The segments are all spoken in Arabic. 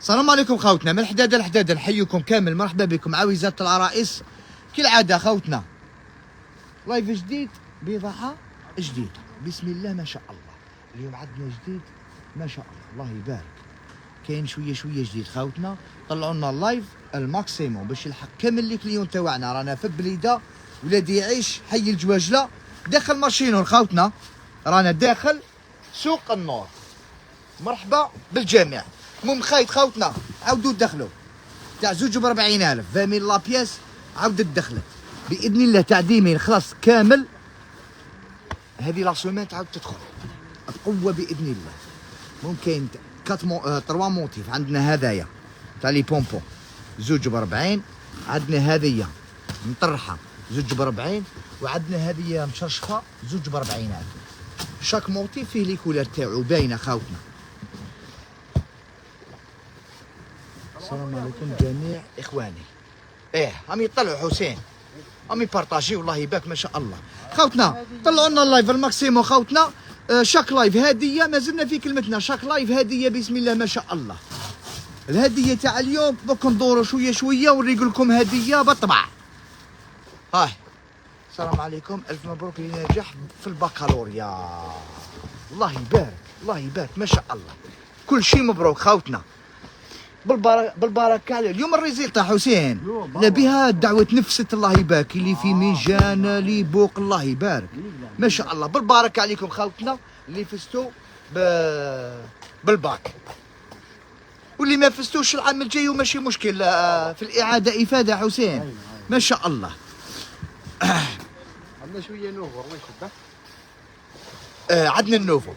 السلام عليكم خوتنا من الحداده لحداده، نحييكم كامل، مرحبا بكم عاوزات العرائس كالعاده خوتنا. لايف جديد بضاعه جديده، بسم الله ما شاء الله. اليوم عندنا جديد ما شاء الله، الله يبارك. كاين شويه جديد خوتنا، طلعوا لنا اللايف الماكسيموم باش يلحق كامل لي كليون تاعنا. رانا في بليده ولادي يعيش حي الجواجله داخل ماشينور خوتنا، رانا داخل سوق النور. مرحبا بالجميع. المهم خايت خوتنا عاودوا تدخلوا تاع زوج ب 40,000 20 لا بياس، عاودت دخلت باذن الله تعديمين خلاص كامل. هذه لا سومين تعاود تدخل بقوه باذن الله. ممكن 3 موتيف عندنا هذايا تاع لي بومبون زوج ب 40، عندنا هذيا مطرحه زوج ب 40، وعندنا هذيا مشرشفه زوج ب 40,000. شاك موتيف فيه لي كولر تاعو باينه خوتنا. السلام عليكم جميع اخواني. هم يطلعوا حسين، هم يبارطاجي والله يبارك ما شاء الله. خوتنا طلعوا لنا اللايف الماكسيمو خوتنا. شاك لايف هديه، ما زلنا في كلمتنا، شاك لايف هديه بسم الله ما شاء الله. الهديه تاع اليوم دوك ندوروا شويه ونوريق لكم هديه بالطبع. هاي السلام عليكم، الف مبروك لنجاح في البكالوريا، الله يبارك الله يبارك ما شاء الله. كل شيء مبروك خوتنا، بالبركه عليه. اليوم الريزلتا حسين نبيها دعوه نفست الله يبارك، اللي في ميجان اللي بوق الله يبارك ما شاء الله. بالبركه عليكم خوتنا اللي فزتوا بالباك، واللي ما فزتوش العام الجاي وماشي مشكل، في الاعاده افاده حسين ما شاء الله. عندنا شويه نوفو الله يشبه. عندنا النوفو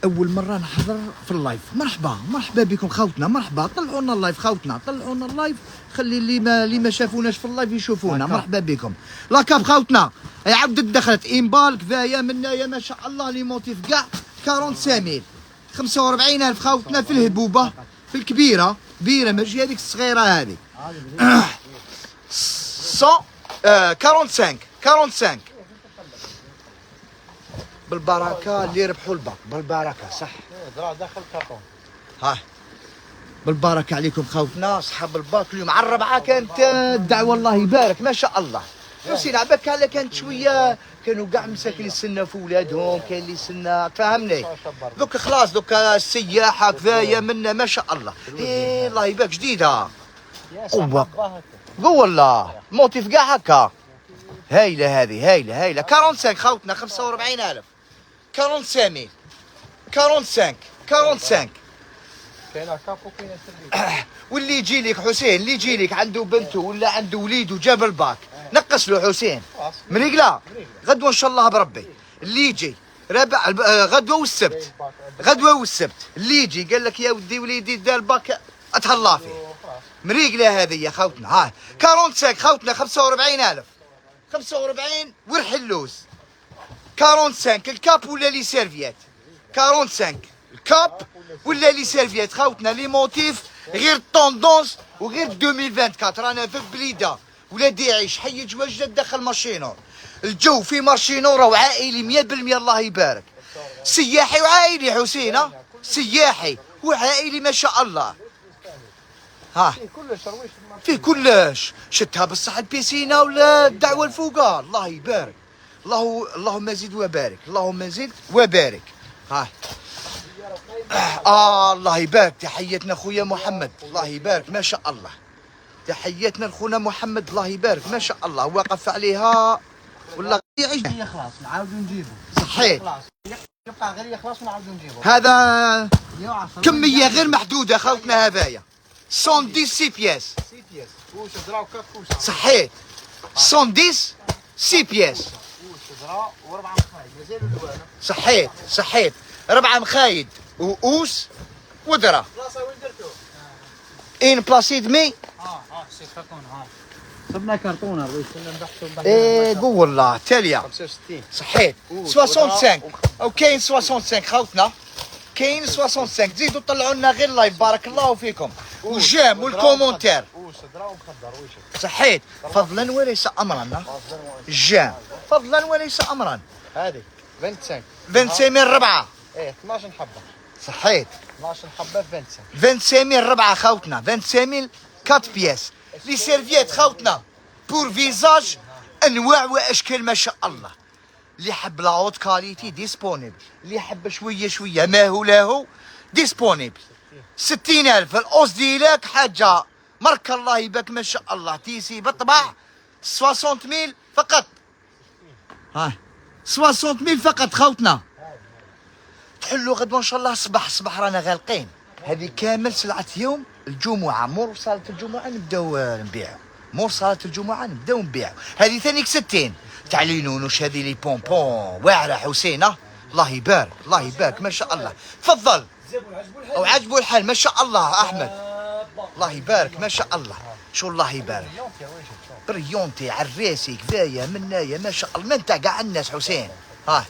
اول مره نحضر في اللايف. مرحبا بكم خوتنا، مرحبا. طلعوا لنا اللايف خوتنا، طلعوا لنا اللايف، خلي اللي ما شافوناش في اللايف يشوفونا. مرحبا بكم. لاكاب خوتنا عاودت دخلت امبال كفايه منايا ما شاء الله. لي موتيف كاع 45,000 45,000 خوتنا في الهبوبه، في الكبيره كبيره ماشي هذيك الصغيره هذه. 45 بالبركه اللي ربحوا الباك بالبركه صح. داخل كارطون. ها بالبركه عليكم خوتنا اصحاب الباك. اليوم على الربعه كانت الدعوه الله يبارك ما شاء الله. نسينا عباك على كانت شويه، كانوا كاع مساكين يستناو في ولادهم، كاين اللي يستنى فهمني. دوك خلاص دوك السياحه كفايه منا ما شاء الله. الله يبارك جديده قوه والله موتيف كاع هكا. هايله هذه هايله 45 خوتنا 45,000 45 كاينه كابو كاينه سربي. واللي يجي لك حسين، اللي يجي لك عنده بنته ولا عنده وليده جاب الباك نقص له حسين مريقله. غدوه ان شاء الله بربي اللي يجي ربع غدوه والسبت اللي يجي قال لك يا ودي وليدي دا الباك اتهلا فيه مريقله هذه يا خوتنا. ها 45 خوتنا 45,000 45 ورح اللوز. 45 الكاب ولا لي سيرفيات، 45 الكاب ولا لي سيرفيات خوتنا. لي موتيف غير الطوندونس وغير 2024. رانا في بليده ولادي يعيش حي جواجله داخل مارشينور. الجو في مارشينور وعائلي 100% الله يبارك. سياحي وعائلي حسين، سياحي وعائلي ما شاء الله. ها فيه كلش شتها بصح البيسينه ولا الدعوه الفوقا الله يبارك. اللهم زد وبارك، اللهم زد وبارك. ها الله يبارك. تحياتنا خويا محمد الله يبارك ما شاء الله. تحياتنا لخونا محمد الله يبارك ما شاء الله. واقف عليها ولا يعيش خلاص نعاودو نجيبو. صحيح يبقى غير يخلص ونعاودو نجيبو. هذا كميه غير محدوده خوتنا. هذايا 110 بياس وش زراو كاكوش صحيح 110 بياس زراو وربع مخايد مازالوا الوانه. صحيح 4 مخايد وأوس ودرا. بلاصه وين درتو؟ ان بلاصي دمي. سي كرتون. صبنا كرتون الله يسلم. قول والله تاليه 65 صحيح 65 او كاين 65 خوتنا، كاين 65. تزيدوا طلعوا لنا غير لايف بارك الله فيكم والجيم والكومونتير. صدرا ومخدر وش صحيت فضلا وليس امرا. الجيم فضلا وليس امرا. هذه 25 25 من 4 12 حبه صحيت 12 حبه ب 25. 25000 ربعه خوتنا، 25000 4 بياس. لي سيرفييت خوتنا بور فيزاج انواع واشكال ما شاء الله. اللي يحب لا هوت كاليتي ديسبونيبل، اللي يحب شويه شويه ما هو له ديسبونيبل. 60000 الاوس ديالك حاجه مرك الله يبارك ما شاء الله. تيسي بالطبع 60000 فقط. ها 60000 فقط خوتنا. تحلوا غدوه ان شاء الله صباح رانا غالقين. هذه كامل سلعه يوم الجمعه، مور صلاه الجمعه نبداو نبيعوا، مور صلاه الجمعه نبداو نبيعوا. هذه ثانيك 60 تاع لي نونوش، هذه لي بونبون واعره حسينه. الله يبارك الله يبارك ما شاء الله. تفضل وعجبوا الحال ما شاء الله احمد. الله يبارك ما شاء الله. شو الله يبارك بريونتي عراسي كفايه منايا ما شاء الله. من تاع كاع الناس حسين. ها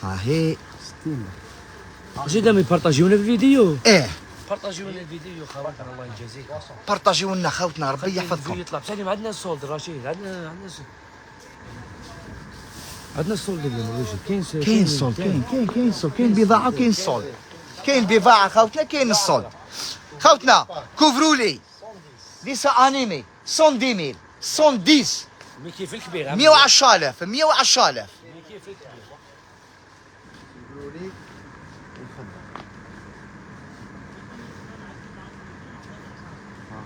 هي زيد لما يبارطاجيونا الفيديو. ايه بارطاجيونا الفيديو خواتنا الله يجازيك. بارطاجيو لنا خوتنا ربي يحفظكم. يطلع بسالي عندنا السولد رشيد، عندنا السولد اليوم رشيد. كاين الصولد كاين الصولد كاين بضاعه كاين الصولد. كاين بضاعه خوتنا كاين الصولد. خوتنا كوفرولي ليس انيمي 110000 110 مي كيف الكبير 110000 110000 مي كيف الكبير.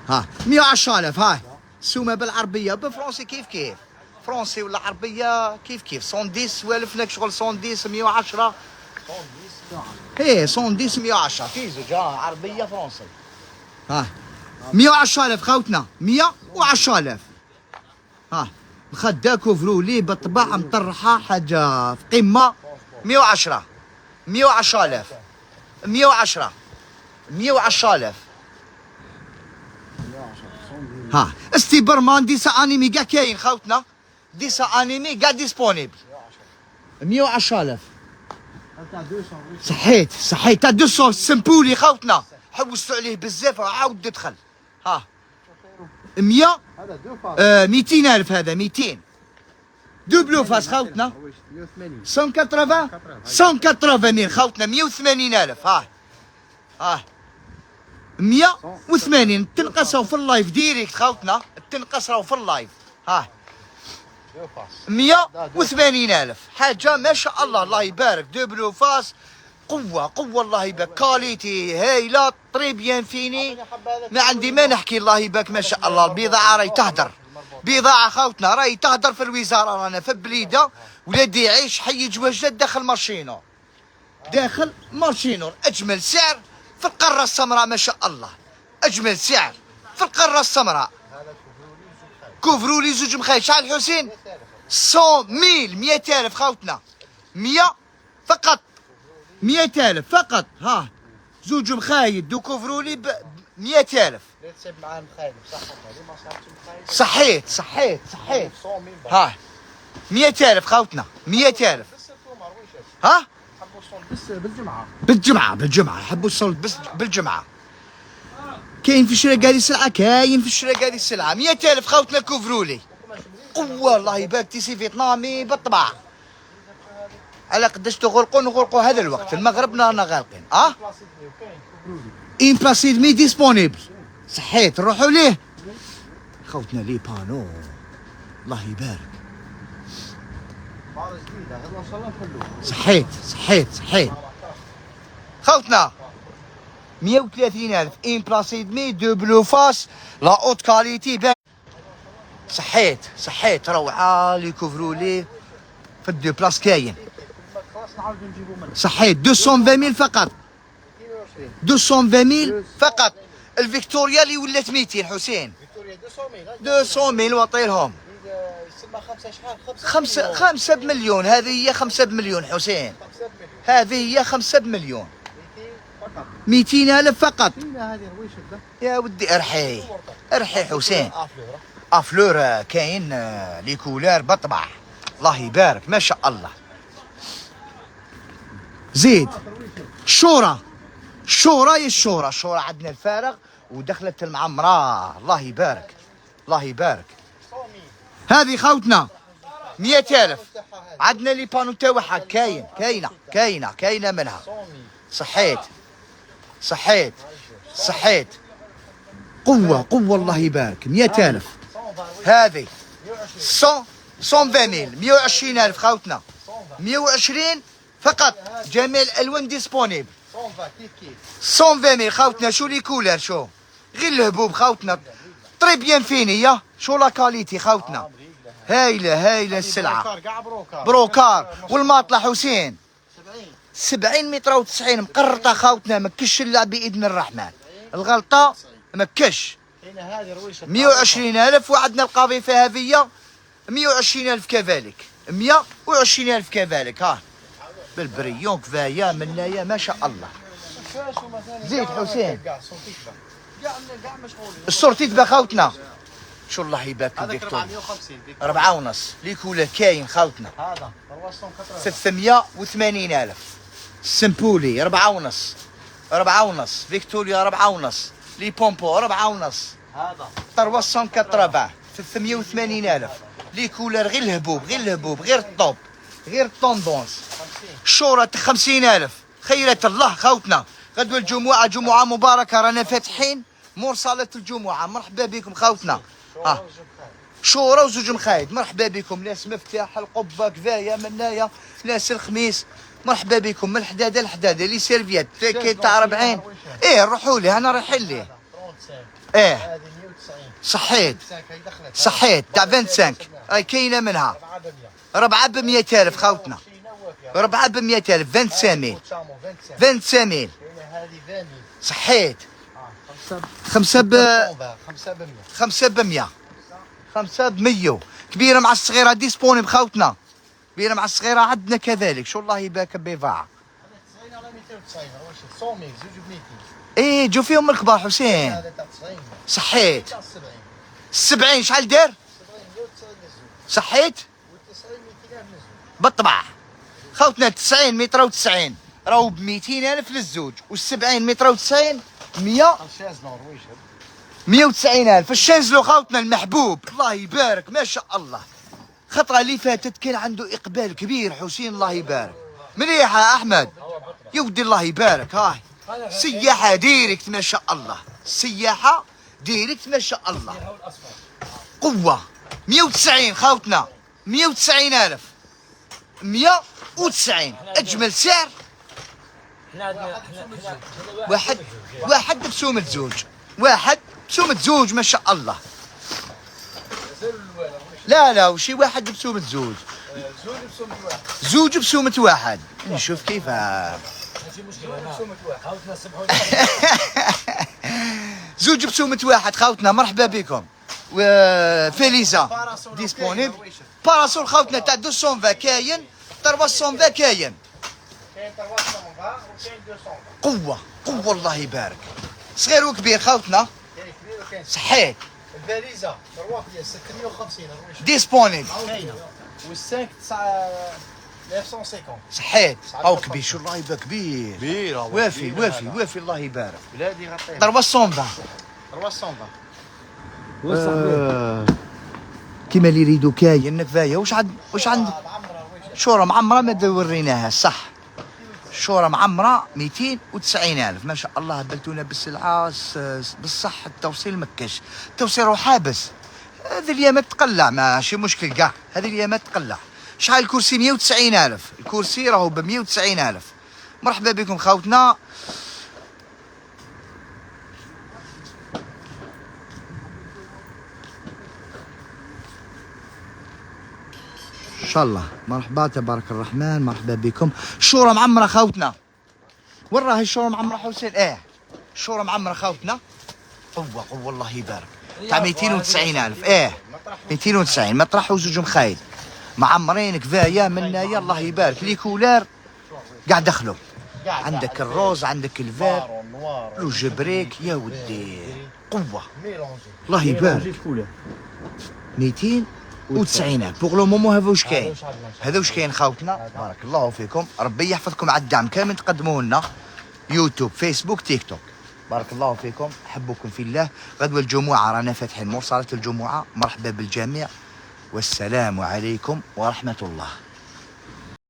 ها 110000 هاي سومه بالعربيه بالفرنسي كيف فرنسي ولا عربيه كيف 110 والفنك شغل 110 110 ايه 110 110 في زوج عربيه فرنسي. ها 110000 خوتنا 110000. ها مخده كوفرولي بالطباع مطرحه حاجه في قمه 110 110000 110000 ها استيبرمان ديسا انيمي كاع كاين خوتنا. ديسا انيمي كاع ديسبونيبل 110000. صحيت تاع 200 سمبولي خوتنا حوستوا عليه بزاف عاود تدخل. ها 100 200000 هذا 200 دو بلوفاس خوتنا 180 خوتنا 180000. ها 180 تنقصوا في اللايف ديريكت خوتنا، تنقصوا في اللايف. ها 180000 حاجه ما شاء الله. الله يبارك دو بلوفاس قوه الله يبارك كاليتي هايله طري بيان فيني. ما عندي ما نحكي الله يبارك ما شاء الله. البضاعه راهي تهدر، بضاعه خوتنا راهي تهدر في الوزاره. رانا في بليده ولادي يعيش حي جواجلات داخل مارشينور، اجمل سعر في القاره السمراء ما شاء الله. اجمل سعر في القاره السمراء. كوفرولي زوج مخايل شحال حسين 100000 خوتنا 100 فقط 100000 فقط. ها زوج مخايد دو كوفرولي ب 100000. لا تسيب معاه مخايل بصح هذه ما صارتش مخايل. صحيت ها 100000 خوتنا 100000. ها بالجمعه يحبوا الصولد بس بالجمعه. كاين في الشراء قال السلعه 100000 خوتنا كوفرولي قوه. الله يبارك تيسي فيتنامي بالطبع. على قداش نغلقوا هذا الوقت المغرب رانا غالقين. ان بلاسيد مي ديسبونيبل. صحيت نروحوا ليه خوتنا لي بانو. الله يبارك صحيت خوتنا 130000 ان بلاسيد مي دو بلوفاس لا اوت كاليتي. صحيت روعه لي كوفرولي في الدو بلاص كاين. صحيت 220000 فقط 220000 فقط. الفيكتوريا اللي ولات 200 حسين 200000 وطيلهم. خمسة بمليون. هذه هي 5 بمليون حسين. هذه هي 5 بمليون 200,000 فقط. يا ودي ارحي حسين. افلور كاين لي كولار بطبع. الله يبارك ما شاء الله. زيد الشورى عندنا الفارغ ودخلت المعمرة. الله يبارك هذه خوتنا 100,000. عندنا لي بانو تاعها كاينه منها. صحيت قوه الله يبارك. 100,000 هذه 120,000 120,000 خوتنا 120 فقط. جميع الالوان ديسبونيبل 120,000 خوتنا. شو لي كولر شو غير الهبوب خوتنا طري بيان فيني. شو لا كاليتي خوتنا هايله السلعه بروكار. والماطله حسين 70 متر و90 مقرطه خوتنا. مكش الا باذن الرحمن. الغلطه مكش. 120,000 وعندنا القضيفه هذه 120,000 كذلك 120,000 كذلك. ها بالبريون كفايه منايا ما شاء الله. زيد حسين الصورتي تبا خوتنا. شو الله يبارك هذاك الدكتور 450 4 ونص ليكولا كاين خوتنا. هذا 380,000 سمبولي 4 ونص 4 ونص. فيكتوريا 4 ونص. لي بومبو 4 ونص. هذا 380 380,000 لي كولر غير الهبوب غير الطوب غير الطوندونس. الشورة 50,000 خيرة الله خوتنا. غدوة الجمعة جمعة مباركة رانا فاتحين مور صالة الجمعة. مرحبا بكم خوتنا. شورة وزوج مخايد. مرحبا بكم ناس مفتاح القبة كفاية منايا ناس الخميس. مرحبا بكم من الحدادة لي سيرفيات كي تاع 40. ايه نروحوا لي انا رايحين ليه. ايه هذه 190 صحيت تاع 25 اي كاينه منها 4 ب 100,000 خوتنا. 4 ب 100,000 25,000 25,000 هذه 20 صحيت. 5 ب 5 ب 100 5 ب 100 كبيره مع الصغيره ديسبونيبل خوتنا. كبيره مع الصغيره عندنا كذلك. شو الله يبارك بيضاعه. 90 على 290 واش 100 زوج ب 200. ايه جو فيهم الكبار حسين. هذا تاع 90 صحيت. تاع 70 70 شحال دار 70 190 للزوج صحيت و90 200 للزوج. بالطبع خوتنا 90 متر و90 راهو ب 200,000 للزوج وال70 متر و90 100 الشازلون واش 190,000. الشانزلو خوتنا المحبوب الله يبارك ما شاء الله. خطرة اللي فاتت كان عنده اقبال كبير حسين الله يبارك. مليحة يا احمد يا ودي الله يبارك. هاي سياحة ديريكت ما شاء الله. سياحة ديريكت ما شاء الله. قوة 190 خوتنا 190,000 190 اجمل سعر. واحد بسومة زوج ما شاء الله. لا وشي واحد بسومة زوج زوج بسومة واحد. نشوف كيف زوج بسومة واحد خوتنا. مرحبا بكم. وفيليزا ديسبونيبل. باراسول خوتنا تاع 220 كاين 320 كاين. كاين 320 وكاين 200 قوة الله يبارك. صغير وكبير خوتنا. كاين كبير وكاين صحيت. الفاليزا الرواق ديال 650 ديسبونيبل. كاينه والسانك 950 صحيت. او كبير شو الله يبارك كبير وافي الله يبارك. بلادي غطيه 320 كيما اللي يريدوا كاين كفايه. واش عند شورى معمره ما وريناها صح. شورى معمره 290,000 ما شاء الله. هبلتونا بالسلعه بالصح. التوصيل مكاش. التوصيل راه حابس. هذه الايام تقلع ماشي مشكل كاع. هذه الايام تقلع. شحال الكرسي 190,000. الكرسي راهو ب 190,000. مرحبا بكم خوتنا. ان شاء الله. مرحبا تبارك الرحمن. مرحبا بكم. الشورى معمره خوتنا. وين راهي الشورى معمره حسين؟ الشورى معمره خوتنا. قوه الله يبارك تاع 290,000. 290 مطرح وزوج مخايل معمرين كفايه منايا الله يبارك. لي كولار قاع دخلوا. عندك الروز عندك الفار لو جبريك يا ودي. قوه الله يبارك 290,000 بوغ لو مومون. هذا واش كاين خوتنا. بارك الله فيكم. ربي يحفظكم على الدعم كامل تقدموه لنا يوتيوب فيسبوك تيك توك. بارك الله فيكم. احبكم في الله. غدوه الجمعه رانا فاتحين مور صاله الجمعه. مرحبا بالجميع. والسلام عليكم ورحمة الله.